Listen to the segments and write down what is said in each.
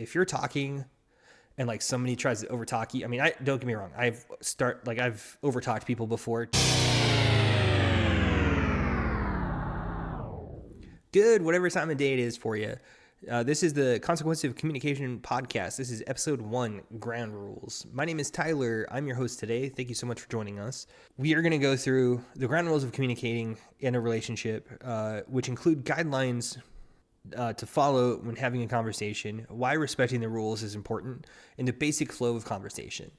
If you're talking and like somebody tries to overtalk you, I mean, I don't get me wrong, I've overtalked people before. Good, whatever time of day it is for you. This is the Consequence of Communication podcast. This is episode 1, Ground Rules. My name is Tyler. I'm your host today. Thank you so much for joining us. We are going to go through the ground rules of communicating in a relationship, which include guidelines to follow when having a conversation, why respecting the rules is important, and the basic flow of conversation.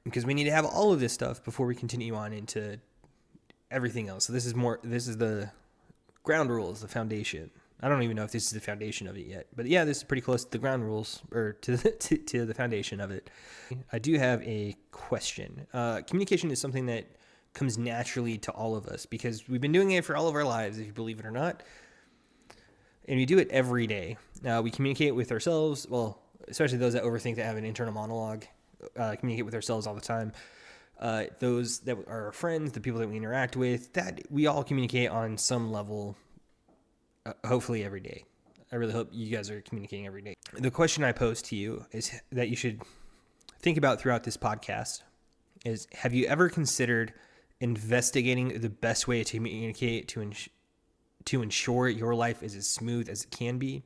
Because we need to have all of this stuff before we continue on into everything else. So this is the ground rules, the foundation. I don't even know if this is the foundation of it yet, but yeah, this is pretty close to the ground rules or to the foundation of it. I do have a question. Communication is something that comes naturally to all of us because we've been doing it for all of our lives, if you believe it or not. And we do it every day. We communicate with ourselves, well, especially those that overthink, that have an internal monologue, communicate with ourselves all the time. Those that are our friends, the people that we interact with, that we all communicate on some level, hopefully every day. I really hope you guys are communicating every day. The question I pose to you is that you should think about throughout this podcast is, have you ever considered investigating the best way to communicate to ensure your life is as smooth as it can be?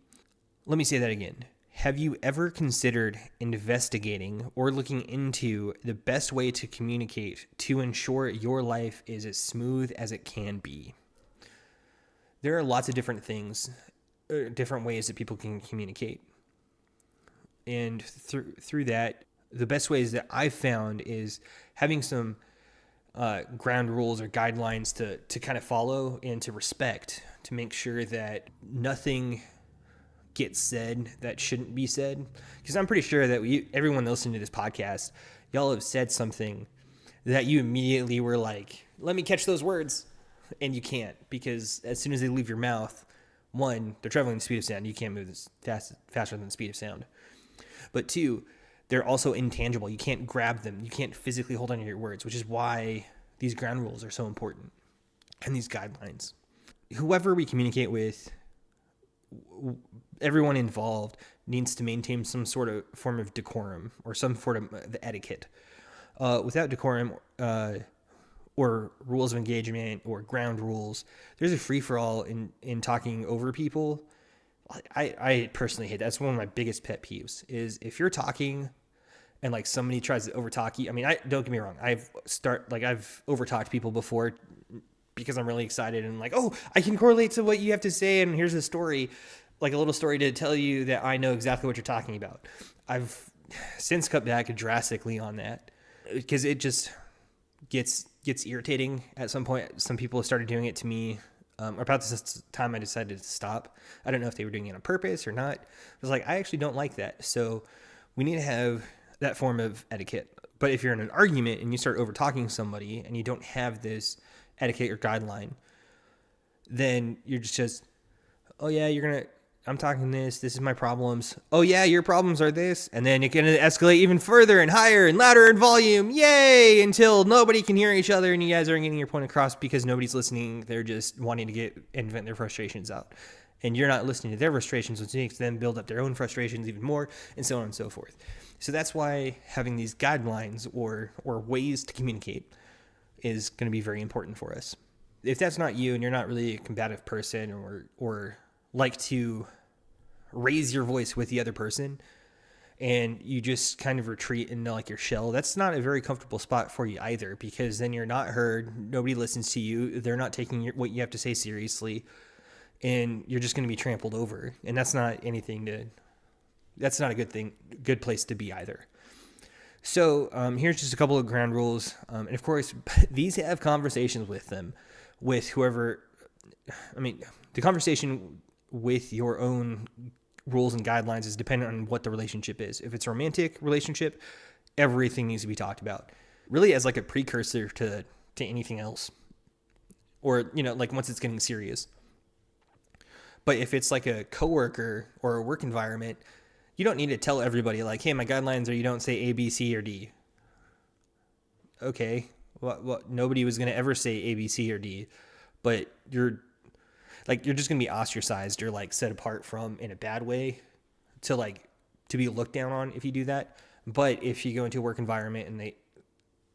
Let me say that again. Have you ever considered investigating or looking into the best way to communicate to ensure your life is as smooth as it can be? There are lots of different things, different ways that people can communicate. And through that, the best ways that I've found is having some ground rules or guidelines to kind of follow and to respect, to make sure that nothing gets said that shouldn't be said. Because I'm pretty sure that everyone listening to this podcast, y'all have said something that you immediately were like, let me catch those words. And you can't, because as soon as they leave your mouth, one, they're traveling the speed of sound. You can't move this faster than the speed of sound. But two, they're also intangible. You can't grab them. You can't physically hold on to your words, which is why these ground rules are so important, and these guidelines. Whoever we communicate with, everyone involved needs to maintain some sort of form of decorum or some sort of etiquette. Without decorum or rules of engagement or ground rules, there's a free-for-all in talking over people. I personally hate that. That's one of my biggest pet peeves, is if you're talking and like somebody tries to overtalk you. I mean, don't get me wrong. I've overtalked people before because I'm really excited and like, oh, I can correlate to what you have to say, and here's a story, like a little story to tell you that I know exactly what you're talking about. I've since cut back drastically on that because it just gets irritating at some point. Some people have started doing it to me. About this time I decided to stop. I don't know if they were doing it on purpose or not. I was like, I actually don't like that. So we need to have that form of etiquette. But if you're in an argument and you start over talking somebody and you don't have this etiquette or guideline, then you're just, oh yeah, I'm talking this is my problems. Oh yeah, your problems are this. And then it's going to escalate even further and higher and louder in volume. Yay! Until nobody can hear each other and you guys aren't getting your point across because nobody's listening. They're just wanting to vent their frustrations out. And you're not listening to their frustrations, which makes them build up their own frustrations even more, and so on and so forth. So that's why having these guidelines or ways to communicate is going to be very important for us. If that's not you and you're not really a combative person or like to raise your voice with the other person and you just kind of retreat into like your shell, that's not a very comfortable spot for you either, because then you're not heard, nobody listens to you, they're not taking what you have to say seriously, and you're just going to be trampled over. And that's not a good place to be either. So here's just a couple of ground rules. And of course, these have conversations with whoever. I mean, the conversation with your own rules and guidelines is dependent on what the relationship is. If it's a romantic relationship, everything needs to be talked about, really as like a precursor to anything else, or like once it's getting serious. But if it's like a coworker or a work environment, you don't need to tell everybody like, hey, my guidelines are you don't say A, B, C, or D. Okay, well, nobody was going to ever say A, B, C, or D, but you're just going to be ostracized or like set apart from in a bad way to be looked down on if you do that. But if you go into a work environment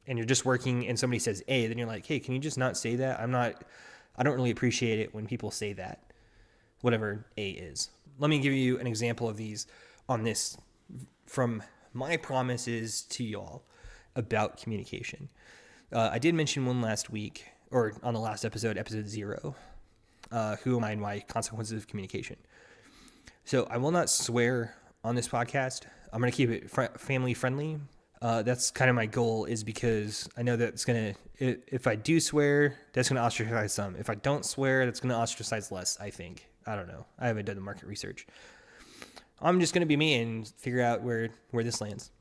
and you're just working and somebody says A, then you're like, hey, can you just not say that? I don't really appreciate it when people say that, whatever A is. Let me give you an example of these on this from my promises to y'all about communication. I did mention one last week, or on the last episode 0, who am I and why, consequences of communication. So I will not swear on this podcast. I'm going to keep it family friendly. That's kind of my goal, is because I know that if I do swear, that's going to ostracize some. If I don't swear, that's going to ostracize less, I think. I don't know. I haven't done the market research. I'm just going to be me and figure out where this lands.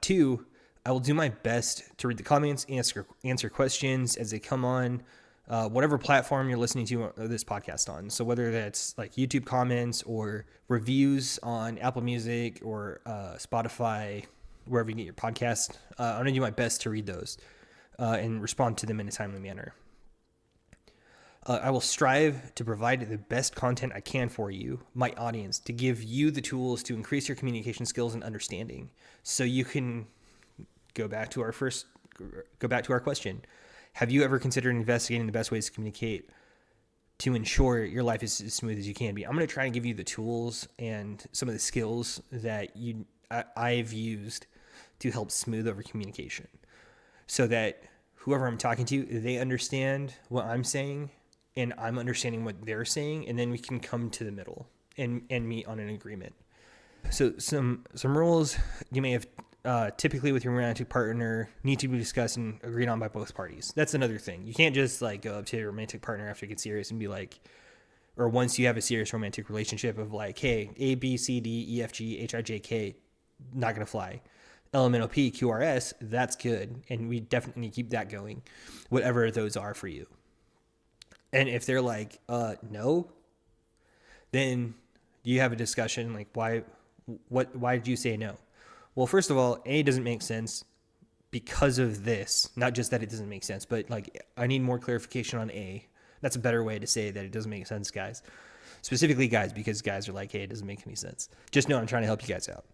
2, I will do my best to read the comments, answer questions as they come on, whatever platform you're listening to this podcast on. So whether that's like YouTube comments or reviews on Apple Music or Spotify, wherever you get your podcast, I'm going to do my best to read those and respond to them in a timely manner. I will strive to provide the best content I can for you, my audience, to give you the tools to increase your communication skills and understanding. So you can go back to our question. Have you ever considered investigating the best ways to communicate to ensure your life is as smooth as you can be? I'm going to try and give you the tools and some of the skills that I've used to help smooth over communication, so that whoever I'm talking to, they understand what I'm saying and I'm understanding what they're saying, and then we can come to the middle and meet on an agreement. So some rules you may have typically with your romantic partner need to be discussed and agreed on by both parties. That's another thing. You can't just like go up to your romantic partner after you get serious and be like, or once you have a serious romantic relationship of like, hey, A, B, C, D, E, F, G, H, I, J, K, not going to fly. L, M, N, O, P, Q, R, S, that's good. And we definitely need to keep that going, whatever those are for you. And if they're like, no, then you have a discussion like, why did you say no? Well, first of all, A doesn't make sense because of this. Not just that it doesn't make sense, but like I need more clarification on A. That's a better way to say that it doesn't make sense, guys. Specifically guys, because guys are like, hey, it doesn't make any sense. Just know I'm trying to help you guys out.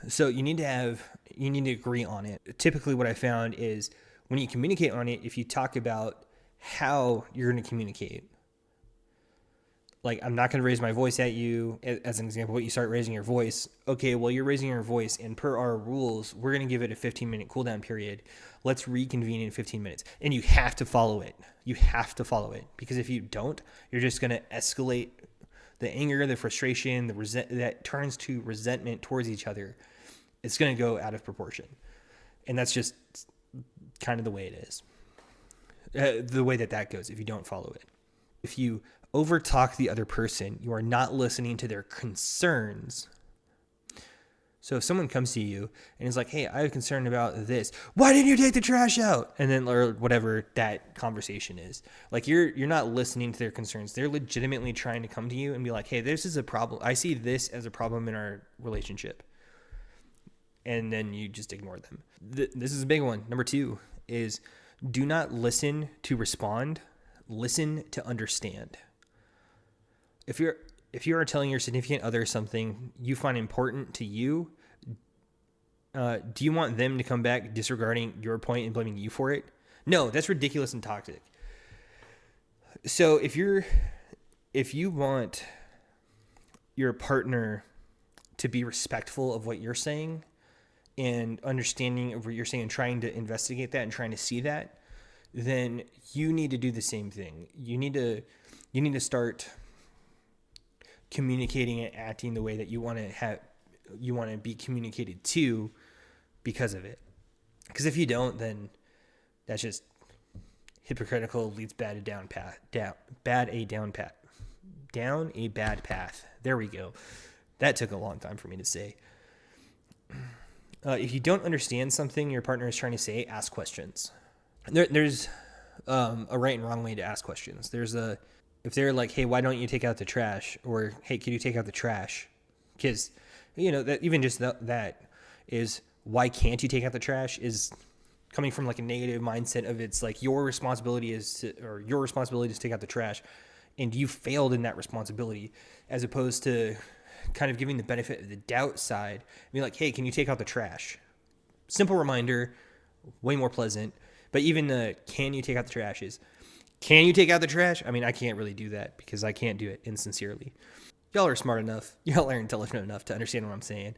So you need to agree on it. Typically what I found is when you communicate on it, if you talk about how you're going to communicate, like, I'm not going to raise my voice at you, as an example, but you start raising your voice. Okay, well, you're raising your voice, and per our rules, we're going to give it a 15-minute cooldown period. Let's reconvene in 15 minutes. And you have to follow it. You have to follow it. Because if you don't, you're just going to escalate the anger, the frustration, that turns to resentment towards each other. It's going to go out of proportion. And that's just kind of the way it is. The way that goes if you don't follow it. If you overtalk the other person, you are not listening to their concerns. So if someone comes to you and is like, hey, I have a concern about this. Why didn't you take the trash out? And then, or whatever that conversation is. Like you're not listening to their concerns. They're legitimately trying to come to you and be like, hey, this is a problem. I see this as a problem in our relationship. And then you just ignore them. This is a big one. Number 2 is do not listen to respond. Listen to understand. If you are telling your significant other something you find important to you, do you want them to come back disregarding your point and blaming you for it? No, that's ridiculous and toxic. So if you want your partner to be respectful of what you're saying and understanding of what you're saying and trying to investigate that and trying to see that, then you need to do the same thing. You need to start communicating and acting the way that you want to be communicated to because of it. Because if you don't, then that's just hypocritical, leads down a bad path. There we go. That took a long time for me to say. If you don't understand something your partner is trying to say, ask questions. There's a right and wrong way to ask questions. If they're like, hey, why don't you take out the trash? Or, hey, can you take out the trash? Because, that even just that is, why can't you take out the trash is coming from like a negative mindset of it's like your responsibility is to take out the trash. And you failed in that responsibility, as opposed to kind of giving the benefit of the doubt side, be like, hey, can you take out the trash? Simple reminder, way more pleasant. But even the can you take out the trash is, can you take out the trash? I mean, I can't really do that because I can't do it insincerely. Y'all are smart enough. Y'all are intelligent enough to understand what I'm saying.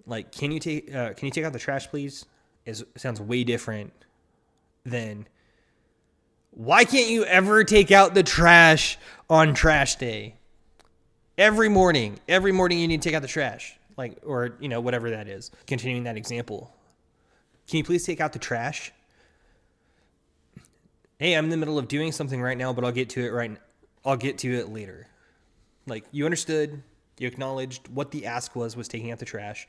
Like, can you take out the trash, please? Sounds way different than, why can't you ever take out the trash on trash day? Every morning you need to take out the trash. Like, or, whatever that is. Continuing that example. Can you please take out the trash? Hey, I'm in the middle of doing something right now, but I'll get to it later. Like, you understood, you acknowledged what the ask was taking out the trash,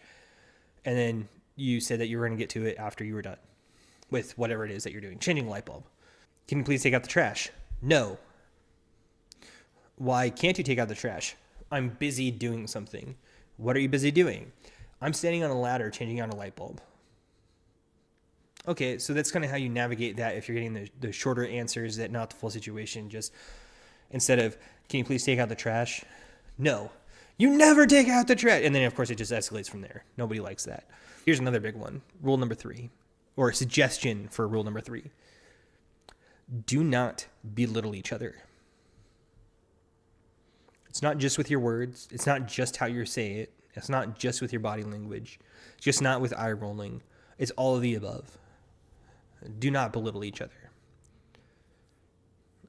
and then you said that you were going to get to it after you were done with whatever it is that you're doing, changing a light bulb. Can you please take out the trash? No. Why can't you take out the trash? I'm busy doing something. What are you busy doing? I'm standing on a ladder changing out a light bulb. Okay, so that's kind of how you navigate that if you're getting the shorter answers, that not the full situation. Just instead of, can you please take out the trash? No. You never take out the trash. And then, of course, it just escalates from there. Nobody likes that. Here's another big one. Rule number 3, or a suggestion for rule number 3. Do not belittle each other. It's not just with your words. It's not just how you say it. It's not just with your body language. It's just not with eye rolling. It's all of the above. Do not belittle each other.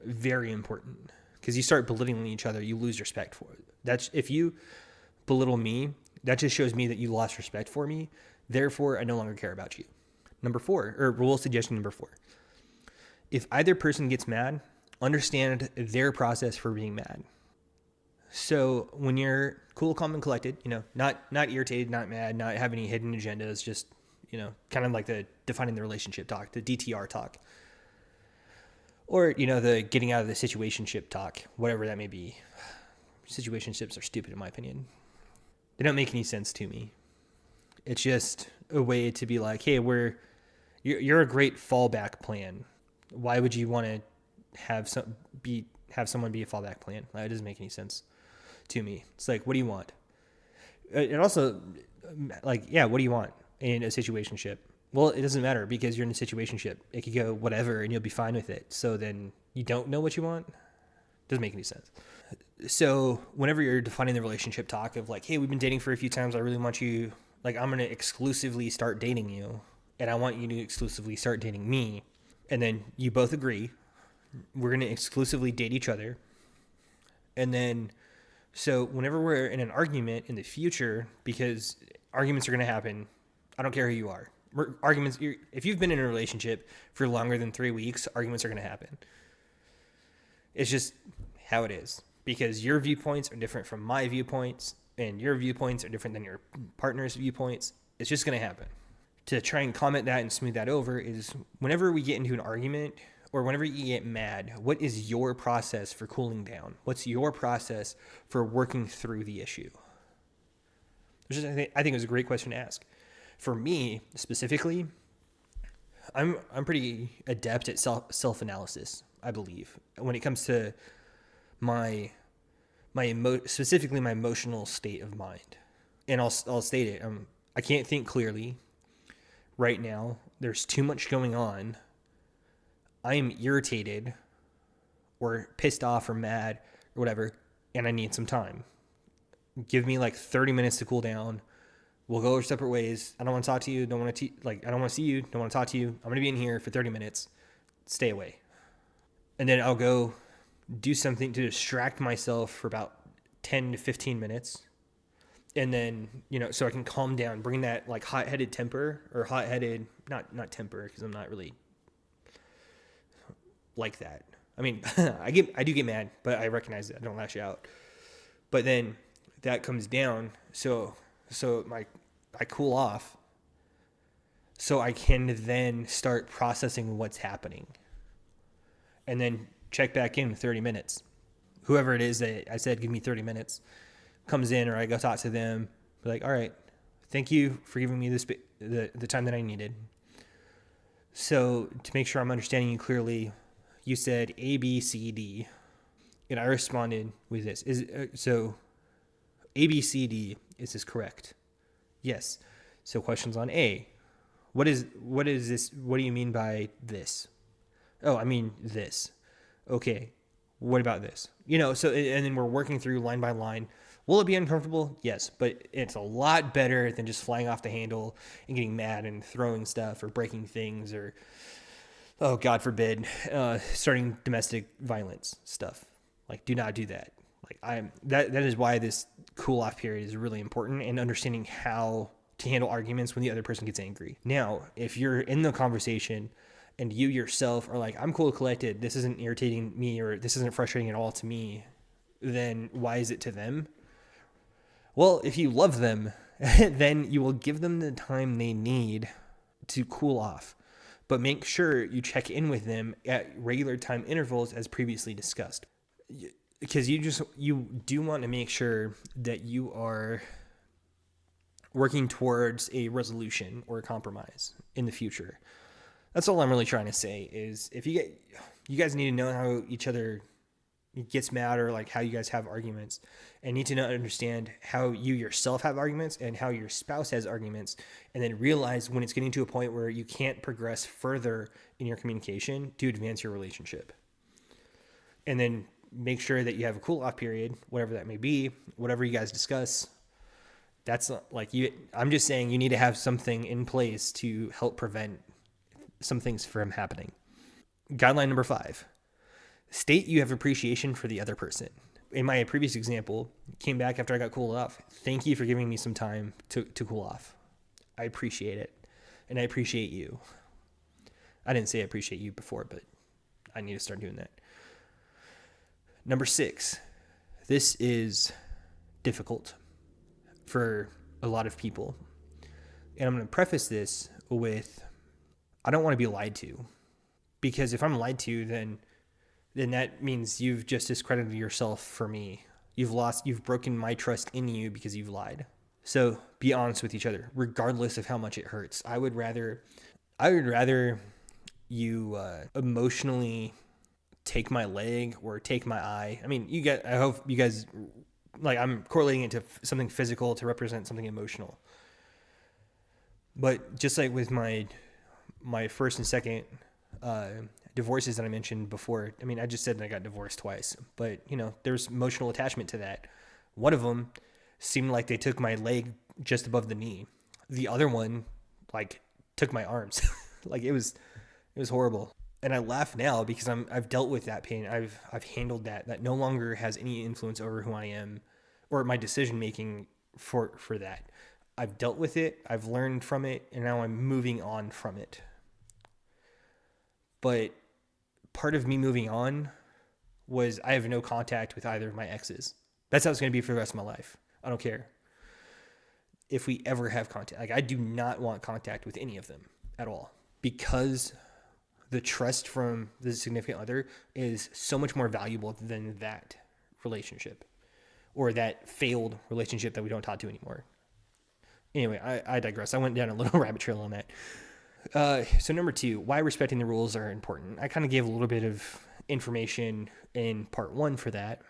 Very important. Because you start belittling each other, you lose respect for it. If you belittle me, that just shows me that you lost respect for me. Therefore, I no longer care about you. Number 4, or rule suggestion number 4. If either person gets mad, understand their process for being mad. So when you're cool, calm, and collected, not irritated, not mad, not have any hidden agendas, just, kind of like the defining the relationship talk, the DTR talk. Or, the getting out of the situationship talk, whatever that may be. Situationships are stupid in my opinion. They don't make any sense to me. It's just a way to be like, hey, you're a great fallback plan. Why would you want to have someone be a fallback plan? That doesn't make any sense to me. It's like, what do you want? And also, like, yeah, what do you want in a situationship? Well, it doesn't matter because you're in a situationship. It could go whatever and you'll be fine with it. So then you don't know what you want? Doesn't make any sense. So whenever you're defining the relationship talk of like, hey, we've been dating for a few times. I really want you, like, I'm going to exclusively start dating you. And I want you to exclusively start dating me. And then you both agree. We're going to exclusively date each other. And then, so whenever we're in an argument in the future, because arguments are going to happen, I don't care who you are. Arguments, if you've been in a relationship for longer than 3 weeks, arguments are going to happen. It's just how it is, because your viewpoints are different from my viewpoints, and your viewpoints are different than your partner's viewpoints. It's just going to happen. To try and comment that and smooth that over is whenever we get into an argument or whenever you get mad, what is your process for cooling down? What's your process for working through the issue? Which is, I think it was a great question to ask. For me specifically, I'm pretty adept at self-analysis, I believe, when it comes to specifically my emotional state of mind. And I'll state it. I can't think clearly right now. There's too much going on. I am irritated or pissed off or mad or whatever, and I need some time. Give me like 30 minutes to cool down. We'll go our separate ways. I don't want to talk to you. I don't want to see you. Don't want to talk to you. I'm going to be in here for 30 minutes. Stay away. And then I'll go do something to distract myself for about 10 to 15 minutes. And then, so I can calm down, bring that like hot-headed temper or hot-headed, not temper, because I'm not really like that. I mean, I do get mad, but I recognize that I don't lash out. But then that comes down. So I cool off so I can then start processing what's happening and then check back in 30 minutes. Whoever it is that I said, give me 30 minutes comes in, or I go talk to them, be like, all right, thank you for giving me the time that I needed. So to make sure I'm understanding you clearly, you said A, B, C, D, and I responded with this. So A, B, C, D. Is this correct? Yes. So questions on A. What is this? What do you mean by this? Oh, I mean this. Okay. What about this? So, and then we're working through line by line. Will it be uncomfortable? Yes, but it's a lot better than just flying off the handle and getting mad and throwing stuff or breaking things or, oh, God forbid, starting domestic violence stuff. Like, do not do that. Like, that is why this cool off period is really important, and understanding how to handle arguments when the other person gets angry. Now, if you're in the conversation and you yourself are like, I'm cool, collected, this isn't irritating me or this isn't frustrating at all to me, then why is it to them? Well, if you love them, then you will give them the time they need to cool off. But make sure you check in with them at regular time intervals as previously discussed. Because you do want to make sure that you are working towards a resolution or a compromise in the future. That's all I'm really trying to say is you guys need to know how each other gets mad or like how you guys have arguments, and need to understand how you yourself have arguments and how your spouse has arguments, and then realize when it's getting to a point where you can't progress further in your communication to advance your relationship. And then make sure that you have a cool off period, whatever that may be, whatever you guys discuss. That's like I'm just saying you need to have something in place to help prevent some things from happening. Guideline number 5, state you have appreciation for the other person. In my previous example, came back after I got cooled off. Thank you for giving me some time to cool off. I appreciate it. And I appreciate you. I didn't say I appreciate you before, but I need to start doing that. Number 6, this is difficult for a lot of people. And I'm going to preface this with, I don't want to be lied to. Because if I'm lied to, then that means you've just discredited yourself for me. You've broken my trust in you because you've lied. So be honest with each other, regardless of how much it hurts. I would rather you emotionally take my leg or take my eye. I mean, I hope you guys, like, I'm correlating it to something physical to represent something emotional. But just like with my first and second divorces that I mentioned before, I mean, I just said that I got divorced twice, but there's emotional attachment to that. One of them seemed like they took my leg just above the knee. The other one, like, took my arms. Like, it was horrible. And I laugh now because I've dealt with that pain. I've handled that. That no longer has any influence over who I am or my decision making for that. I've dealt with it. I've learned from it, and now I'm moving on from it. But part of me moving on was I have no contact with either of my exes. That's how it's going to be for the rest of my life. I don't care if we ever have contact. Like, I do not want contact with any of them at all, because the trust from the significant other is so much more valuable than that relationship or that failed relationship that we don't talk to anymore. Anyway, I digress. I went down a little rabbit trail on that. So number 2, why respecting the rules are important. I kind of gave a little bit of information in part 1 for that.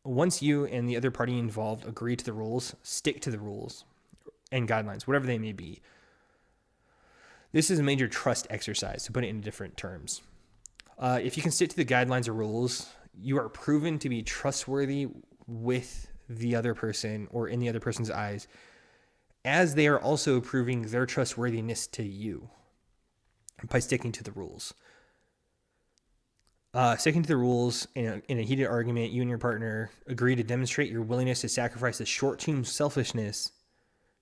Once you and the other party involved agree to the rules, stick to the rules and guidelines, whatever they may be. This is a major trust exercise, to put it in different terms. If you can stick to the guidelines or rules, you are proven to be trustworthy with the other person or in the other person's eyes, as they are also proving their trustworthiness to you by sticking to the rules. Sticking to the rules in a heated argument, you and your partner agree to demonstrate your willingness to sacrifice the short-term selfishness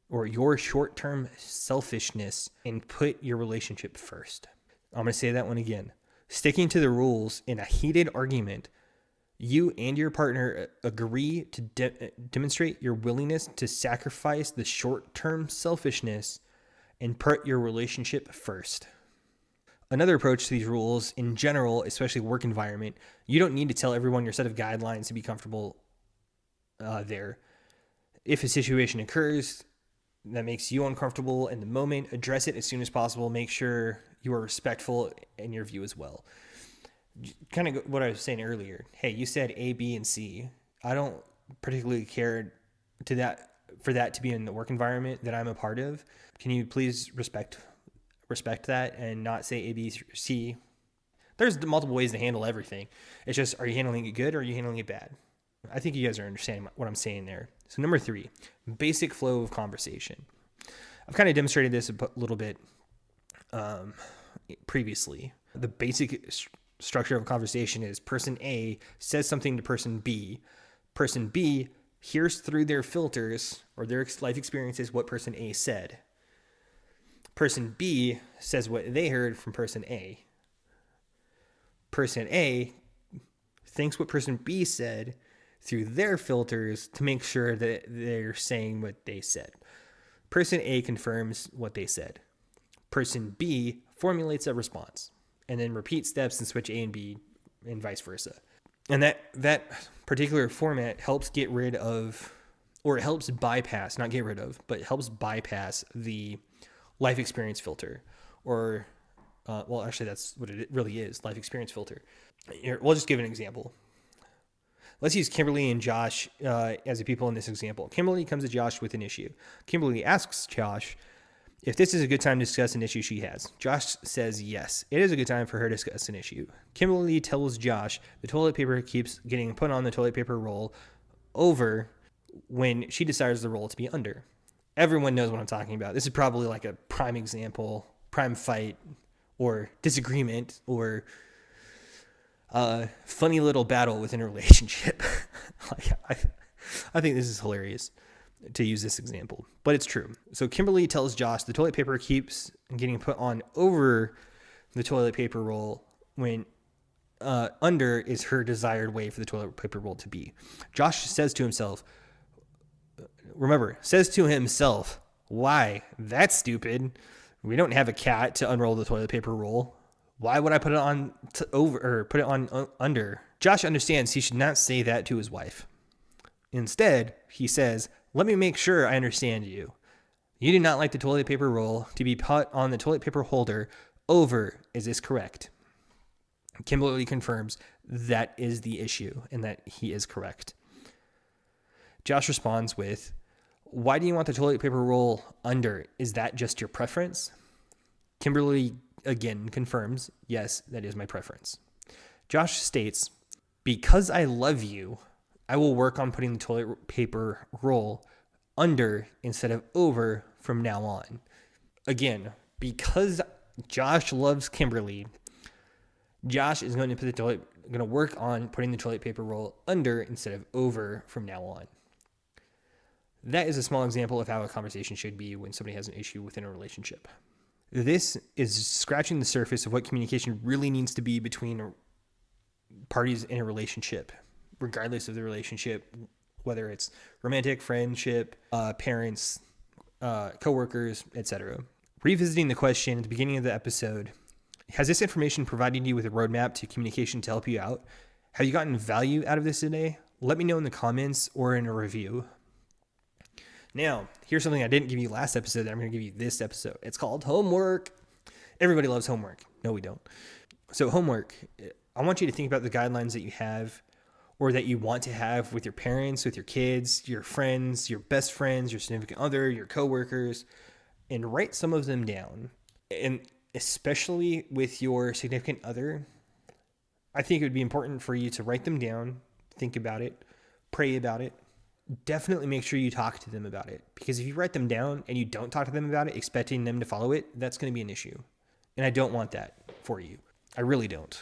or your short-term selfishness and put your relationship first. I'm going to say that one again. Sticking to the rules in a heated argument, you and your partner agree to demonstrate your willingness to sacrifice the short-term selfishness and put your relationship first. Another approach to these rules in general, especially work environment, you don't need to tell everyone your set of guidelines to be comfortable there. If a situation occurs that makes you uncomfortable in the moment, address it as soon as possible. Make sure you are respectful in your view as well. Kind of what I was saying earlier. Hey, you said A, B, and C. I don't particularly care for that to be in the work environment that I'm a part of. Can you please respect that and not say A, B, C? There's multiple ways to handle everything. It's just, are you handling it good or are you handling it bad? I think you guys are understanding what I'm saying there. So number 3, basic flow of conversation. I've kind of demonstrated this a little bit previously. The basic structure of a conversation is person A says something to person B. Person B hears through their filters or their life experiences what person A said. Person B says what they heard from person A. Person A thinks what person B said through their filters to make sure that they're saying what they said. Person A confirms what they said. Person B formulates a response and then repeats steps and switch A and B and vice versa. And that particular format helps get rid of, or it helps bypass, not get rid of, but it helps bypass the life experience filter, or well, actually, that's what it really is, life experience filter. Here, we'll just give an example. Let's use Kimberly and Josh as the people in this example. Kimberly comes to Josh with an issue. Kimberly asks Josh if this is a good time to discuss an issue she has. Josh says yes, it is a good time for her to discuss an issue. Kimberly tells Josh the toilet paper keeps getting put on the toilet paper roll over when she desires the roll to be under. Everyone knows what I'm talking about. This is probably like a prime example, prime fight, or disagreement, or funny little battle within a relationship. I think this is hilarious to use this example, but it's true. So Kimberly tells Josh the toilet paper keeps getting put on over the toilet paper roll when under is her desired way for the toilet paper roll to be. Josh says to himself, why? That's stupid. We don't have a cat to unroll the toilet paper roll. Why would I put it on under? Josh understands he should not say that to his wife. Instead, he says, let me make sure I understand you. You do not like the toilet paper roll to be put on the toilet paper holder over. Is this correct? Kimberly confirms that is the issue and that he is correct. Josh responds with, why do you want the toilet paper roll under? Is that just your preference? Kimberly again confirms, yes, that is my preference. Josh states, because I love you, I will work on putting the toilet paper roll under instead of over from now on. Again, because Josh loves Kimberly, Josh is going to work on putting the toilet paper roll under instead of over from now on. That is a small example of how a conversation should be when somebody has an issue within a relationship. This is scratching the surface of what communication really needs to be between parties in a relationship, regardless of the relationship, whether it's romantic, friendship, parents, coworkers, etc. Revisiting the question at the beginning of the episode, has this information provided you with a roadmap to communication to help you out? Have you gotten value out of this today? Let me know in the comments or in a review. Now, here's something I didn't give you last episode that I'm going to give you this episode. It's called homework. Everybody loves homework. No, we don't. So homework, I want you to think about the guidelines that you have or that you want to have with your parents, with your kids, your friends, your best friends, your significant other, your coworkers, and write some of them down. And especially with your significant other, I think it would be important for you to write them down, think about it, pray about it. Definitely make sure you talk to them about it, because if you write them down and you don't talk to them about it, expecting them to follow it, that's going to be an issue. And I don't want that for you. I really don't.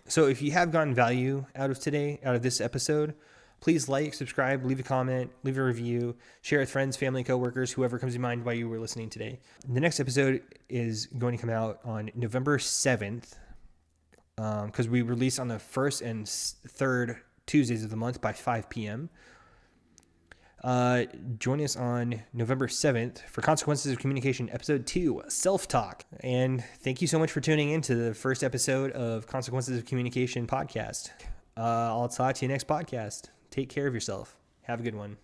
So if you have gotten value out of this episode, please like, subscribe, leave a comment, leave a review, share with friends, family, coworkers, whoever comes to mind while you were listening today. The next episode is going to come out on November 7th, because we release on the first and third Tuesdays of the month by 5 p.m. Join us on November 7th for Consequences of Communication, Episode 2, Self-Talk. And thank you so much for tuning in to the first episode of Consequences of Communication podcast. I'll talk to you next podcast. Take care of yourself. Have a good one.